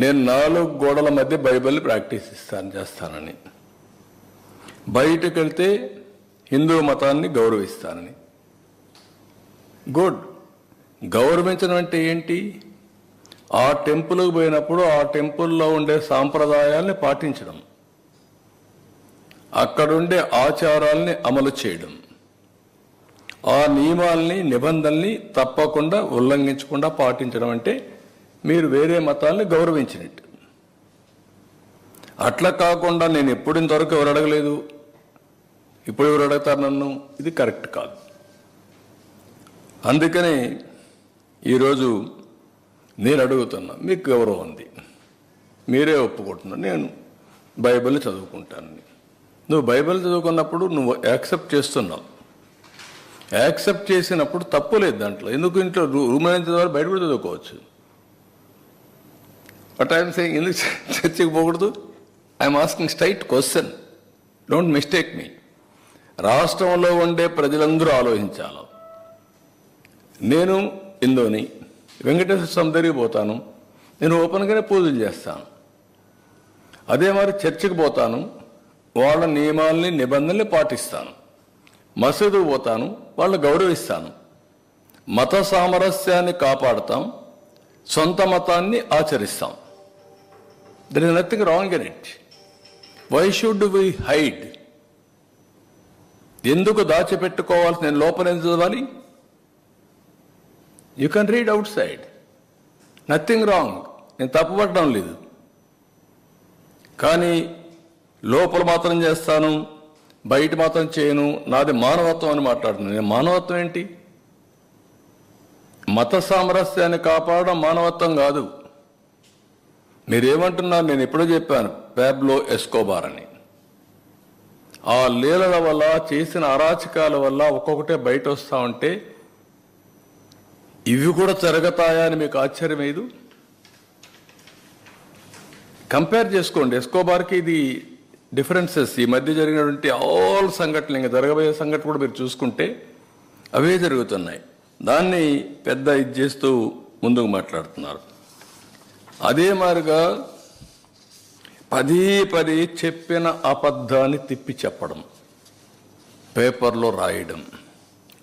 నేను 4 గోడల మధ్య బైబిల్ ప్రాక్టీస్ చేస్తానని, బయటకు వెళ్తే హిందూ మతాన్ని గౌరవిస్తానని. గుడ్. గౌరవించడం అంటే ఏంటి? ఆ టెంపుల్కి పోయినప్పుడు ఆ టెంపుల్లో ఉండే సాంప్రదాయాల్ని పాటించడం, అక్కడుండే ఆచారాల్ని అమలు చేయడం, ఆ నియమాల్ని నిబంధనల్ని తప్పకుండా ఉల్లంఘించకుండా పాటించడం అంటే మీరు వేరే మతాల్ని గౌరవించినట్టు. అట్లా కాకుండా నేను ఎప్పుడు ఇంతవరకు ఎవరు అడగలేదు, ఇప్పుడు ఎవరు అడుగుతారు నన్ను, ఇది కరెక్ట్ కాదు. అందుకని ఈరోజు నేను అడుగుతున్నా, మీకు గౌరవం ఉంది, మీరే ఒప్పుకుంటున్నారు, నేను బైబిల్ చదువుకుంటానని. నువ్వు బైబిల్ చదువుకున్నప్పుడు నువ్వు యాక్సెప్ట్ చేస్తున్నావు. యాక్సెప్ట్ చేసినప్పుడు తప్పు లేదు దాంట్లో. ఎందుకు ఇంట్లో రూమ్ అయినంత వరకు బయట కూడా చదువుకోవచ్చు. బట్ ఐఎమ్ సేయింగ్ ఎందుకు చర్చకి పోకూడదు? I'm asking straight question, don't mistake me. రాష్ట్రంలో ఉండే ప్రజలందరూ ఆలోచించాలి. నేను హిందూని, వెంకటేశ్వర స్వామి దగ్గరికి పోతాను, నేను ఓపెన్గానే పూజలు చేస్తాను. అదే మరి చర్చికి పోతాను, వాళ్ళ నియమాల్ని నిబంధనల్ని పాటిస్తాను. మసీదుకు పోతాను, వాళ్ళు గౌరవిస్తాను. మత సామరస్యాన్ని కాపాడుతాం, సొంత మతాన్ని ఆచరిస్తాం. There is nothing wrong in it. Why should we hide? ఎందుకు దాచిపెట్టుకోవాలి? నేను లోపల ఎందుకు చదవాలి? You can read outside, nothing wrong. నేను తప్పుపడడం లేదు. కానీ లోపల మాత్రం చేస్తాను, బయట మాత్రం చేయను, నాది మానవత్వం అని మాట్లాడుతున్నాను. నేను మానవత్వం ఏంటి? మత సామరస్యాన్ని కాపాడడం మానవత్వం కాదు. మీరేమంటున్నారు? నేను ఎప్పుడో చెప్పాను, పాబ్లో ఎస్కోబార్ అని. ఆ లీలల వల్ల, చేసిన అరాచకాల వల్ల ఒక్కొక్కటే బయట వస్తూ ఉంటే ఇవి కూడా జరుగుతాయా అని మీకు ఆశ్చర్యం లేదు? కంపేర్ చేసుకోండి. ఎస్కోబార్కి ఇది డిఫరెన్సెస్. ఈ మధ్య జరిగినటువంటి ఆల్ సంఘటనలు, ఇంకా జరగబోయే సంఘటన కూడా మీరు చూసుకుంటే అవే జరుగుతున్నాయి. దాన్ని పెద్ద ఇది చేస్తూ ముందుకు మాట్లాడుతున్నారు. అదే మాదిరిగా పదే చెప్పిన అబద్ధాన్ని తిప్పి చెప్పడం, పేపర్లో రాయడం,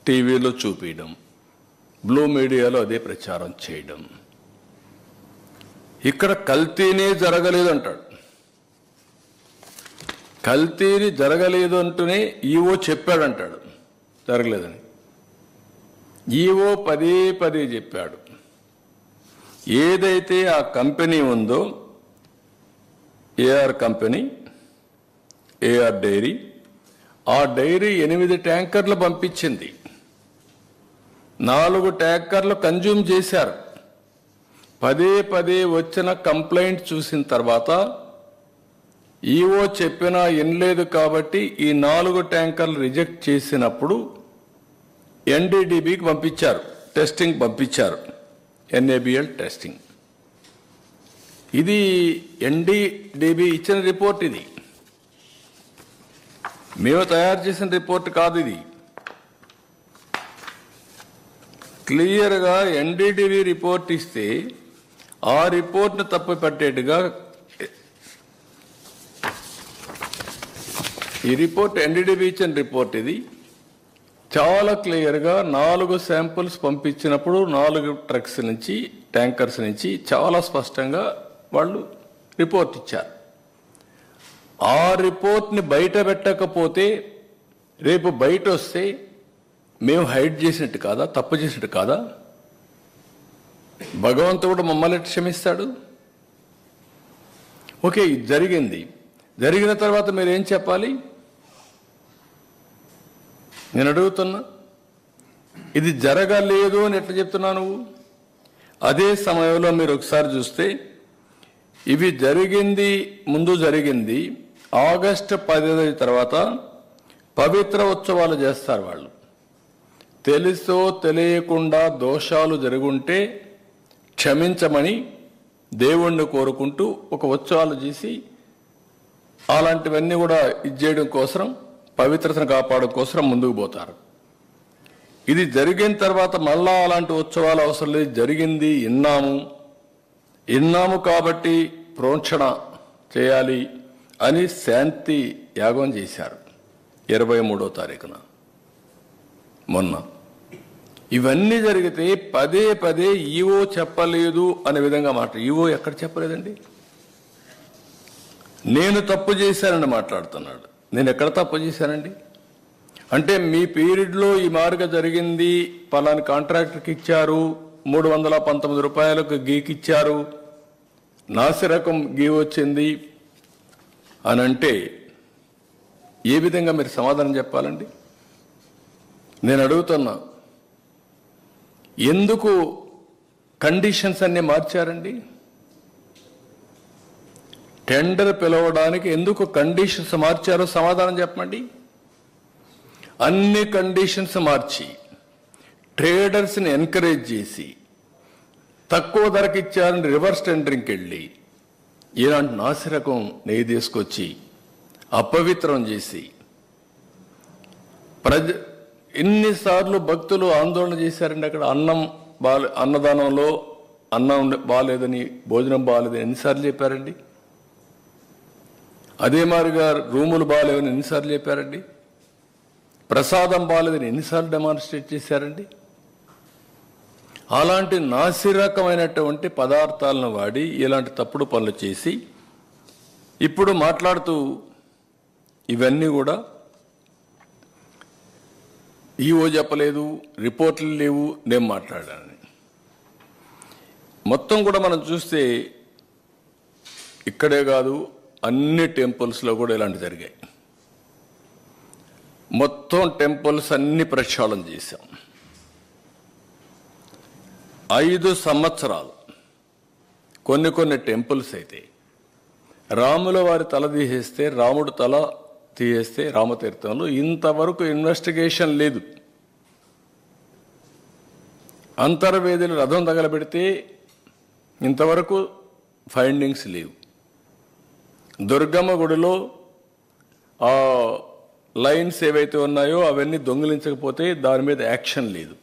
టీవీలో చూపించడం, బ్లూ మీడియాలో అదే ప్రచారం చేయడం. ఇక్కడ కల్తీనే జరగలేదు అంటాడు. కల్తీని జరగలేదు అంటూనే ఈవో చెప్పాడంటాడు జరగలేదని. ఈవో పదే చెప్పాడు. ఏదైతే ఆ కంపెనీ ఉందో, ఏఆర్ కంపెనీ, ఏఆర్ డైరీ, ఆ డైరీ 8 ట్యాంకర్లు పంపించింది. 4 ట్యాంకర్లు కన్జ్యూమ్ చేశారు. పదే వచ్చిన కంప్లైంట్ చూసిన తర్వాత ఈవో చెప్పినా వినలేదు కాబట్టి ఈ 4 ట్యాంకర్లు రిజెక్ట్ చేసినప్పుడు ఎన్డీడీబీకి పంపించారు, టెస్టింగ్ పంపించారు, ఎన్ఏబిఎల్ టెస్టింగ్. ఇది ఎన్డీడీబీ ఇచ్చిన రిపోర్ట్. ఇది మేము తయారు చేసిన రిపోర్ట్ కాదు. ఇది క్లియర్గా ఎన్డీడీబీ రిపోర్ట్ ఇస్తే ఆ రిపోర్ట్ను తప్పు పట్టేట్టుగా ఈ రిపోర్ట్, ఎన్డీడీబీ ఇచ్చిన రిపోర్ట్ ఇది చాలా క్లియర్గా 4 శాంపుల్స్ పంపించినప్పుడు 4 ట్రక్స్ నుంచి, ట్యాంకర్స్ నుంచి చాలా స్పష్టంగా వాళ్ళు రిపోర్ట్ ఇచ్చారు. ఆ రిపోర్ట్ని బయట పెట్టకపోతే రేపు బయట వస్తే మేము హైడ్ చేసినట్టు కాదా, తప్పు చేసినట్టు కాదా? భగవంతుడు మమ్మల్ని క్షమిస్తాడు. ఓకే, ఇది జరిగింది. జరిగిన తర్వాత మీరు ఏం చెప్పాలి? నేను అడుగుతున్నా, ఇది జరగలేదు అని ఎట్లా చెప్తున్నా నువ్వు? అదే సమయంలో మీరు ఒకసారి చూస్తే ఇవి జరిగింది, ముందు జరిగింది ఆగస్టు 10 తర్వాత పవిత్ర ఉత్సవాలు చేస్తారు వాళ్ళు. తెలుసో తెలియకుండా దోషాలు జరుగుంటే క్షమించమని దేవుణ్ణి కోరుకుంటూ ఒక ఉత్సవాలు చేసి అలాంటివన్నీ కూడా ఇచ్చేయడం కోసం, పవిత్రతను కాపాడడం కోసం ముందుకు పోతారు. ఇది జరిగిన తర్వాత మళ్ళా అలాంటి ఉత్సవాలు అవసరం లేదు, జరిగింది విన్నాము, విన్నాము కాబట్టి ప్రోక్షణ చేయాలి అని శాంతి యాగం చేశారు 23వ తారీఖున మొన్న. ఇవన్నీ జరిగితే పదే పదే ఈవో చెప్పలేదు అనే విధంగా ఈవో ఎక్కడ చెప్పలేదండి? నేను తప్పు చేశానని మాట్లాడుతున్నాడు. నేను ఎక్కడ తప్పు చేశానండి? అంటే మీ పీరియడ్లో ఈ మార్గ జరిగింది, పలాని కాంట్రాక్టర్కి ఇచ్చారు, 319 రూపాయలకు గీకిచ్చారు, నాసిరకం గీ వచ్చింది అని అంటే ఏ విధంగా మీరు సమాధానం చెప్పాలండి? నేను అడుగుతున్నా, ఎందుకు కండిషన్స్ అన్ని మార్చారండి? టెండర్ పిలవడానికి ఎందుకు కండిషన్స్ మార్చారో సమాధానం చెప్పండి. అన్ని కండిషన్స్ మార్చి ట్రేడర్స్ని ఎంకరేజ్ చేసి తక్కువ ధరకు ఇచ్చారని రివర్స్ టెండరింగ్కి వెళ్ళి ఇలాంటి నాసిరకం నెయ్యి తీసుకొచ్చి అపవిత్రం చేసి ఎన్నిసార్లు భక్తులు ఆందోళన చేశారండి. అక్కడ అన్నదానంలో అన్నం బాగాలేదని, భోజనం బాగాలేదని ఎన్నిసార్లు చెప్పారండి? అదే మాదిరిగా రూములు బాగాలేవని ఎన్నిసార్లు చెప్పారండి? ప్రసాదం బాగాలేదని ఎన్నిసార్లు డెమాన్స్ట్రేట్ చేశారండి? అలాంటి నాసిరకమైనటువంటి పదార్థాలను వాడి ఇలాంటి తప్పుడు పనులు చేసి ఇప్పుడు మాట్లాడుతూ ఇవన్నీ కూడా ఈవో చెప్పలేదు, రిపోర్ట్లు లేవు, నేను మాట్లాడాను. మొత్తం కూడా మనం చూస్తే ఇక్కడే కాదు, అన్ని టెంపుల్స్లో కూడా ఇలాంటి జరిగాయి. మొత్తం టెంపుల్స్ అన్ని ప్రక్షాళన చేశాం. 5 సంవత్సరాలు కొన్ని టెంపుల్స్ అయితే రాముల వారి తల తీసేస్తే, రాముడు తల తీసేస్తే రామతీర్థంలో ఇంతవరకు ఇన్వెస్టిగేషన్ లేదు. అంతర్వేదిని రథం తగలబెడితే ఇంతవరకు ఫైండింగ్స్ లేవు. దుర్గమ్మ గుడిలో ఆ లైన్స్ ఏవైతే ఉన్నాయో అవన్నీ దొంగిలించకపోతే దాని మీద యాక్షన్ లేదు.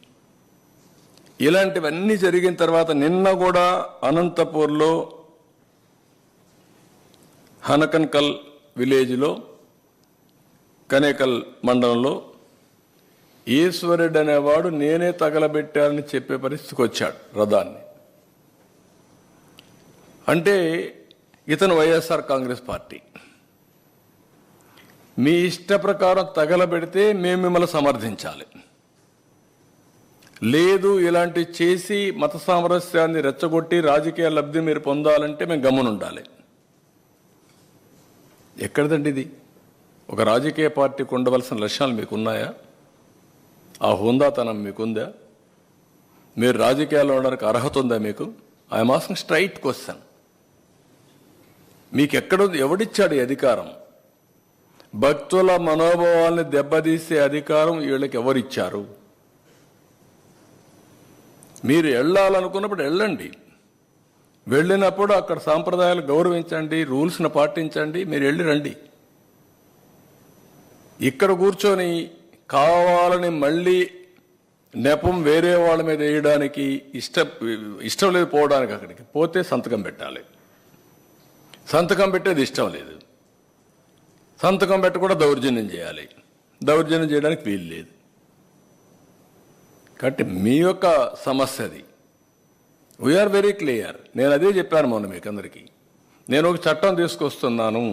ఇలాంటివన్నీ జరిగిన తర్వాత నిన్న కూడా అనంతపూర్లో హనకన్కల్ విలేజ్లో కనేకల్ మండలంలో ఈశ్వరుడు అనేవాడు నేనే తగలబెట్టానని చెప్పే పరిస్థితికి వచ్చాడు రథాన్ని. అంటే ఇతను వైఎస్ఆర్ కాంగ్రెస్ పార్టీ. మీ ఇష్ట ప్రకారం తగలబెడితే మేము మిమ్మల్ని సమర్థించాలి, లేదు ఇలాంటి చేసి మత సామరస్యాన్ని రెచ్చగొట్టి రాజకీయ లబ్ధి మీరు పొందాలంటే మేము గమ్మునుండాలి. ఎక్కడిదండి ఇది? ఒక రాజకీయ పార్టీకి ఉండవలసిన లక్ష్యాలు మీకున్నాయా? ఆ హుందాతనం మీకుందా? మీరు రాజకీయాల్లో ఉండడానికి అర్హత ఉందా మీకు? I'm asking straight question. మీకు ఎక్కడుంది? ఎవడిచ్చాడు ఈ అధికారం? భక్తుల మనోభావాల్ని దెబ్బతీసే అధికారం వీళ్ళకి ఎవరిచ్చారు? మీరు వెళ్ళాలనుకున్నప్పుడు వెళ్ళండి, వెళ్ళినప్పుడు అక్కడ సాంప్రదాయాలు గౌరవించండి, రూల్స్ను పాటించండి, మీరు వెళ్ళి రండి. ఇక్కడ కూర్చొని కావాలని మళ్ళీ నెపం వేరే వాళ్ళ మీద వేయడానికి ఇష్టం లేదు. పోవడానికి అక్కడికి పోతే సంతకం పెట్టాలి, సంతకం పెట్టేది ఇష్టం లేదు, సంతకం పెట్టకుండా దౌర్జన్యం చేయాలి, దౌర్జన్యం చేయడానికి వీలు లేదు. కాబట్టి మీ యొక్క సమస్య అది. We are very clear. నేను అదే చెప్పాను మొన్న మీకు అందరికీ. నేను ఒక చట్టం తీసుకొస్తున్నాను,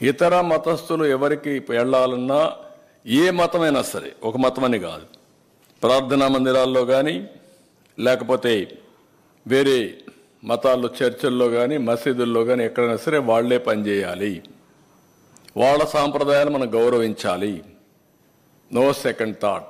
ఇతర మతస్థులు ఎవరికి వెళ్ళాలన్నా ఏ మతమైనా సరే, ఒక మతమని కాదు, ప్రార్థనా మందిరాల్లో కానీ లేకపోతే వేరే మతాల్లో చర్చిల్లో కానీ మసీదుల్లో కానీ ఎక్కడైనా సరే వాళ్లే పనిచేయాలి, వాళ్ళ సాంప్రదాయాలు మనం గౌరవించాలి. No second thought.